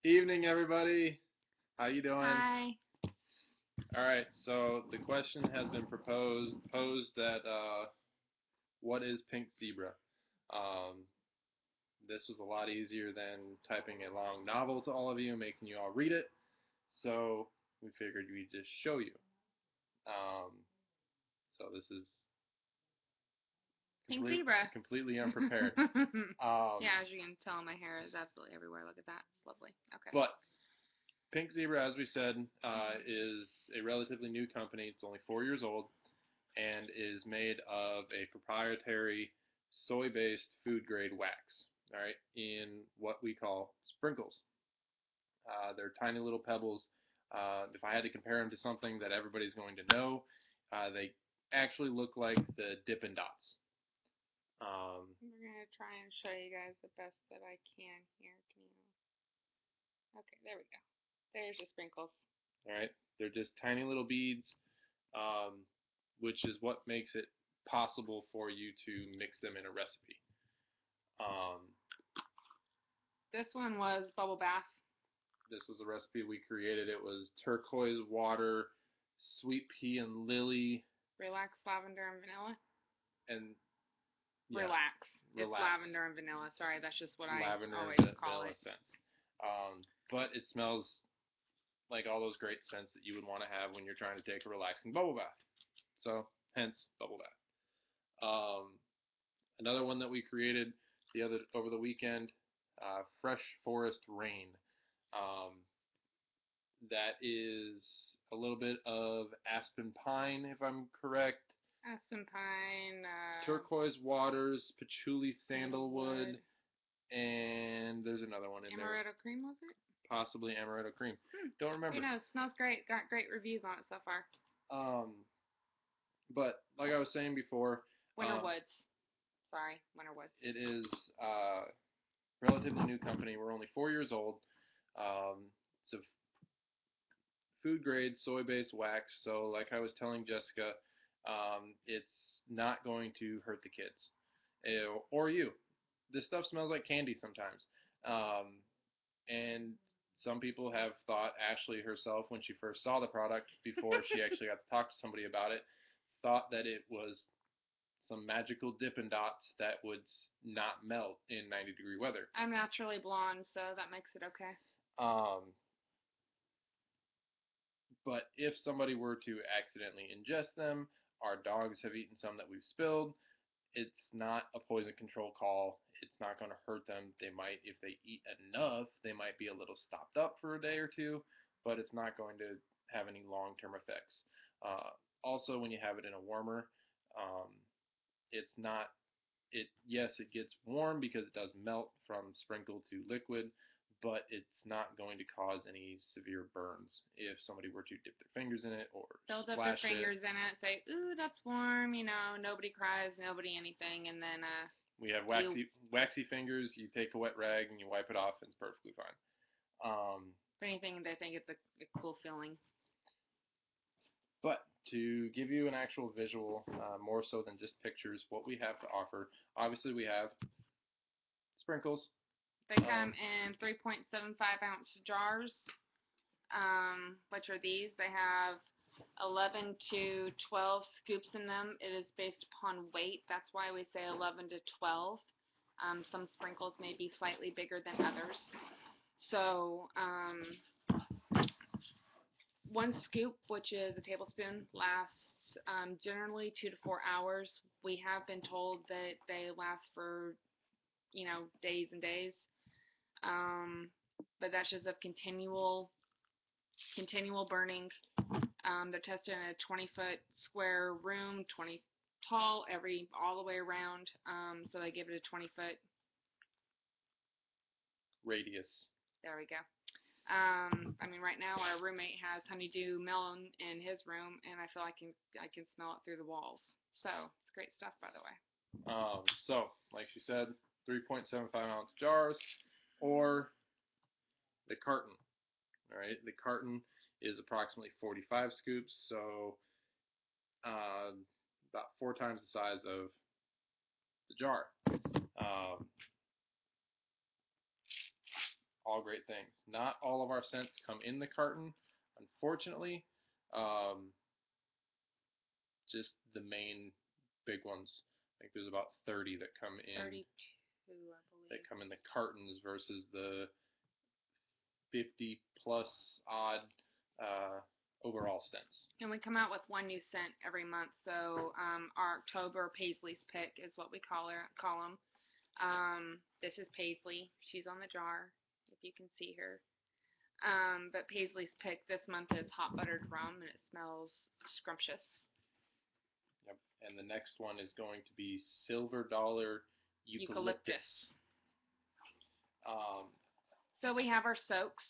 Evening, everybody. How you doing? Hi. All right. So the question has been posed that what is pink zebra? Um, this was a lot easier than typing a long novel to all of you, making you all read it. So we figured we'd just show you. Um, so this is Pink zebra. completely unprepared. Um, Yeah, as you can tell, my hair is absolutely everywhere. Look at that. It's lovely. Okay. but Pink Zebra, as we said, is a relatively new company. It's only 4 years old and is made of a proprietary soy-based food-grade wax. All right, in what we call sprinkles. They're tiny little pebbles. If I had to compare them to something that everybody's going to know, they actually look like the Dippin' Dots. We're going to try and show you guys the best that I can here. Can you? Okay, there we go. There's your sprinkles. All right, they're just tiny little beads, um, which is what makes it possible for you to mix them in a recipe. Um, This one was bubble bath. this was a recipe we created. It was turquoise water, sweet pea and lily, Relax lavender and vanilla. and yeah, Relax. It's relax. lavender and vanilla. Sorry, that's just what I Lavender always and call vanilla it. scents. But it smells like all those great scents that you would want to have when you're trying to take a relaxing bubble bath. So, hence bubble bath. Another one that we created the other over the weekend, Fresh Forest Rain. Um, that is a little bit of aspen pine, if I'm correct. Aspen pine. Turquoise waters, patchouli sandalwood, and there's another one in there. Amaretto cream, was it? Possibly amaretto cream. Don't remember. Who knows? Smells great. Got great reviews on it so far. Um, but like I was saying before, Winter Woods. Sorry, Winter Woods. it is relatively new company. We're only 4 years old. It's a food grade soy based wax. So, like I was telling Jessica, it's not going to hurt the kids or you. This stuff smells like candy sometimes. And some people have thought Ashley herself, when she first saw the product, before she actually got to talk to somebody about it, thought that it was some magical Dippin' Dots that would not melt in 90-degree weather. I'm naturally blonde, so that makes it okay. Um, but if somebody were to accidentally ingest them, our dogs have eaten some that we've spilled, it's not a poison control call. It's not going to hurt them. They might, if they eat enough, they might be a little stopped up for a day or two, but it's not going to have any long-term effects. Also, when you have it in a warmer, um, it's not yes, it gets warm because it does melt from sprinkle to liquid, but it's not going to cause any severe burns if somebody were to dip their fingers in it or They'll dip their splash fingers it. in it, say, "Ooh, that's warm," nobody cries, nobody anything, and then We have you, waxy fingers. You take a wet rag and you wipe it off, and it's perfectly fine. if anything, they think it's a cool feeling. But to give you an actual visual, more so than just pictures, what we have to offer, obviously we have sprinkles. They come in 3.75-ounce jars, which are these. They have 11 to 12 scoops in them. It is based upon weight. That's why we say 11 to 12. Some sprinkles may be slightly bigger than others. So one scoop, which is a tablespoon, lasts generally 2 to 4 hours. We have been told that they last for, days and days. But that's just a continual burning. They're tested in a 20-foot square room, 20 tall, all the way around. So they give it a 20-foot Radius. There we go. Right now our roommate has honeydew melon in his room, and I feel I can smell it through the walls. So it's great stuff, by the way. So, like she said, 3.75-ounce jars or the carton. All right, the carton is approximately 45 scoops, so about 4 times the size of the jar. Um, all great things. Not all of our scents come in the carton, unfortunately. Um, just the main big ones. I think there's about 30 that come in 32, I believe. that come in the cartons versus the 50 plus odd overall scents. And we come out with one new scent every month. So our October Paisley's Pick is what we call them. This is Paisley. She's on the jar, if you can see her. But Paisley's Pick this month is hot buttered rum, and it smells scrumptious. Yep. And the next one is going to be Silver Dollar Eucalyptus. So we have our soaks.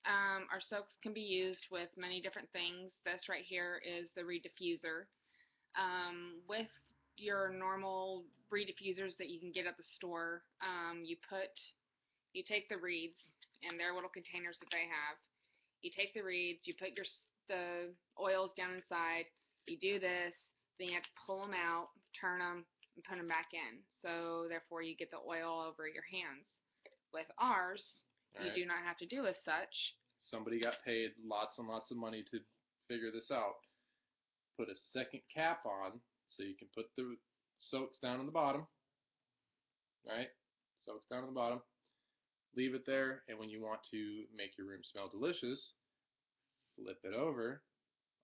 Our soaks can be used with many different things. This right here is the reed diffuser. With your normal reed diffusers that you can get at the store, you take the reeds, and they're little containers that they have. You take the reeds, you put the oils down inside, you do this, then you have to pull them out, turn them, and put them back in. So therefore you get the oil over your hands. With ours, you do not have to do as such. Somebody got paid lots and lots of money to figure this out. Put a second cap on so you can put the soaks down on the bottom. Right? Soaks down on the bottom. Leave it there, and when you want to make your room smell delicious, flip it over.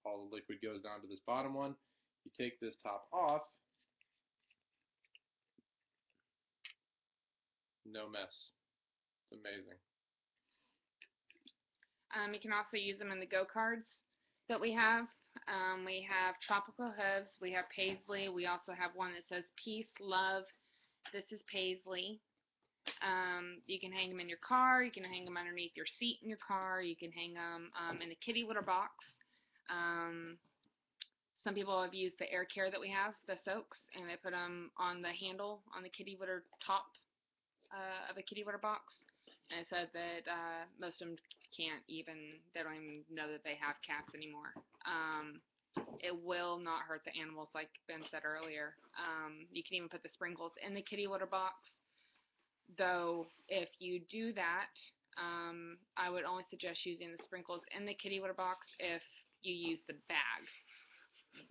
All the liquid goes down to this bottom one. You take this top off. No mess. It's amazing. You can also use them in the go cards that we have. We have Tropical Hooves. We have Paisley. We also have one that says Peace, Love. This is Paisley. You can hang them in your car. You can hang them underneath your seat in your car. You can hang them in a kitty litter box. Some people have used the air care that we have, the soaks, and they put them on the handle on the kitty litter top of a kitty litter box. And it said that most of them they don't even know that they have cats anymore. It will not hurt the animals, like Ben said earlier. You can even put the sprinkles in the kitty litter box. Though, if you do that, I would only suggest using the sprinkles in the kitty litter box if you use the bag.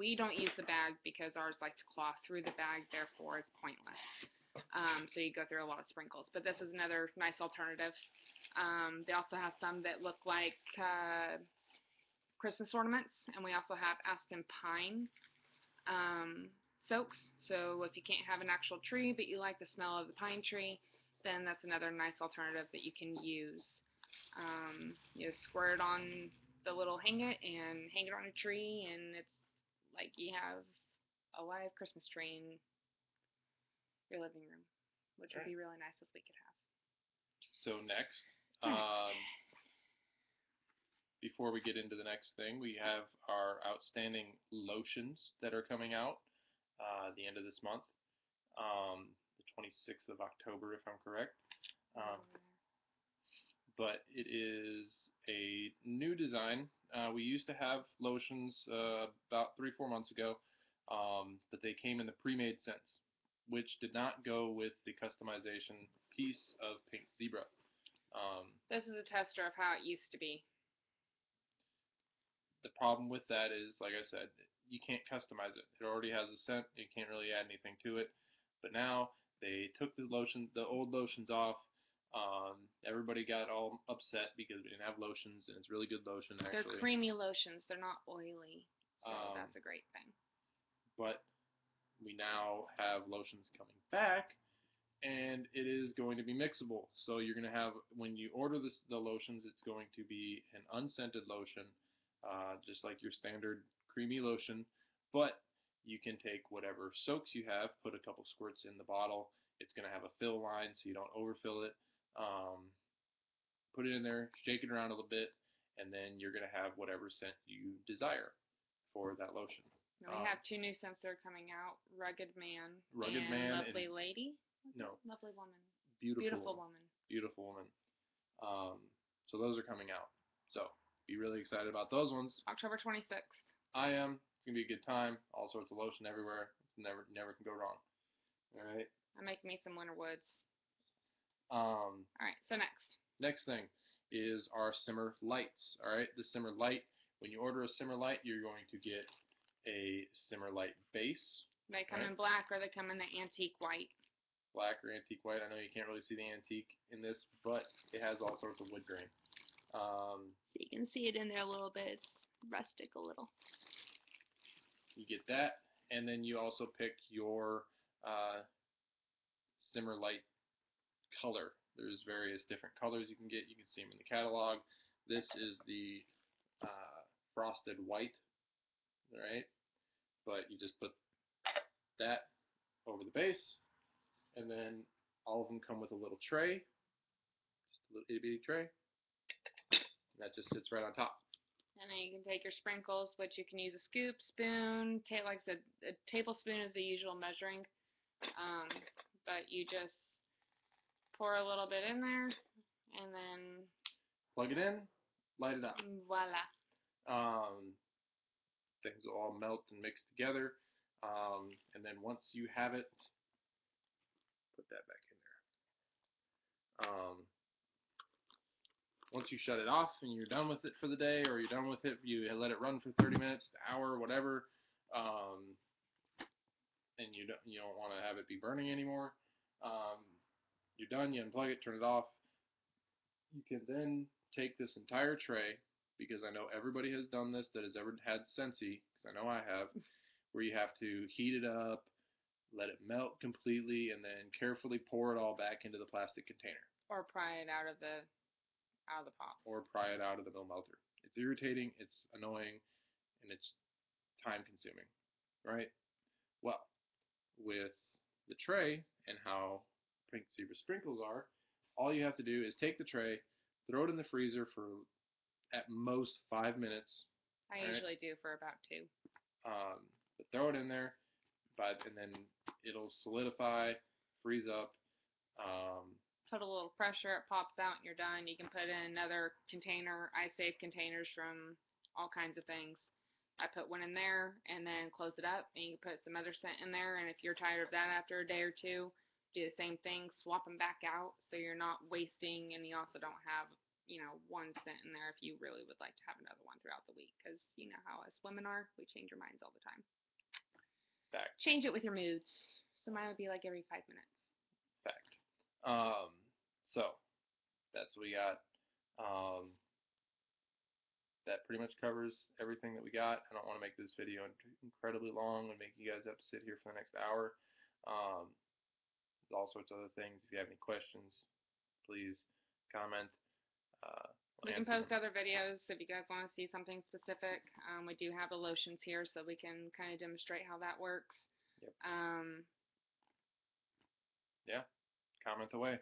We don't use the bag because ours like to claw through the bag, therefore it's pointless. So you go through a lot of sprinkles. But this is another nice alternative. They also have some that look like Christmas ornaments, and we also have aspen pine soaks. So if you can't have an actual tree, but you like the smell of the pine tree, then that's another nice alternative that you can use. You squirt it on the little hang it on a tree, and it's like you have a live Christmas tree in your living room, which would be really nice if we could have. So next, before we get into the next thing, we have our outstanding lotions that are coming out at the end of this month, the 26th of October, if I'm correct. But it is a new design. We used to have lotions about 3-4 months ago, but they came in the pre-made scents, which did not go with the customization piece of Pink Zebra. This is a tester of how it used to be. The problem with that is, like I said, you can't customize it. It already has a scent. You can't really add anything to it. But now they took the old lotions off. Everybody got all upset because we didn't have lotions, and it's really good lotion, actually. They're creamy lotions. They're not oily, so that's a great thing. But we now have lotions coming back, and it is going to be mixable. So you're going to have, when you order the lotions, it's going to be an unscented lotion, just like your standard creamy lotion, but you can take whatever soaks you have, put a couple squirts in the bottle. It's going to have a fill line so you don't overfill it. Put it in there, shake it around a little bit, and then you're going to have whatever scent you desire for that lotion. Now we have 2 new scents that are coming out, Rugged Man and Lovely Lady. No. Lovely Woman. Beautiful Woman. Beautiful Woman. So those are coming out. So be really excited about those ones. October 26th. I am. It's going to be a good time. All sorts of lotion everywhere. Never can go wrong. All right. I'm making me some Winter Woods. All right, so next. Next thing is our simmer lights. All right, the simmer light. When you order a simmer light, you're going to get a simmer light base. They come in black or they come in the antique white. Black or antique white. I know you can't really see the antique in this, but it has all sorts of wood grain. You can see it in there a little bit. It's rustic a little. You get that, and then you also pick your simmer light color. There's various different colors you can get. You can see them in the catalog. This is the frosted white, right? But you just put that over the base, and then all of them come with a little tray, just a little itty bitty tray. That just sits right on top. And then you can take your sprinkles, which you can use a scoop, spoon. Like I said, a tablespoon is the usual measuring. But you just pour a little bit in there, and then plug it in, light it up. Voila. Things will all melt and mix together. And then once you have it, put that back in there. Once you shut it off and you're done with it for the day, or you're done with it, you let it run for 30 minutes, an hour, whatever, and you don't want to have it be burning anymore. You're done, you unplug it, turn it off. You can then take this entire tray, because I know everybody has done this that has ever had Scentsy, because I know I have, where you have to heat it up, let it melt completely, and then carefully pour it all back into the plastic container. Or pry it out of the pot. Or pry it out of the mill melter. It's irritating, it's annoying, and it's time consuming, right? Well, with the tray and how Pink Zebra sprinkles are, all you have to do is take the tray, throw it in the freezer for at most 5 minutes. I usually do for about 2. But throw it in there, and then it'll solidify, freeze up. Put a little pressure, it pops out, and you're done. You can put in another container. I save containers from all kinds of things. I put one in there and then close it up, and you can put some other scent in there. And if you're tired of that after a day or two, do the same thing, swap them back out so you're not wasting, and you also don't have, one scent in there if you really would like to have another one throughout the week, because you know how us women are, we change our minds all the time. Fact. Change it with your moods. So mine would be like every 5 minutes. Fact. So that's what we got. That pretty much covers everything that we got. I don't want to make this video incredibly long and make you guys have to sit here for the next hour. There's all sorts of other things. If you have any questions, please comment. We can post other videos if you guys want to see something specific. We do have the lotions here, so we can kind of demonstrate how that works. Yep. Yeah. Comment away.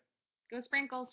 Go Sprinkles.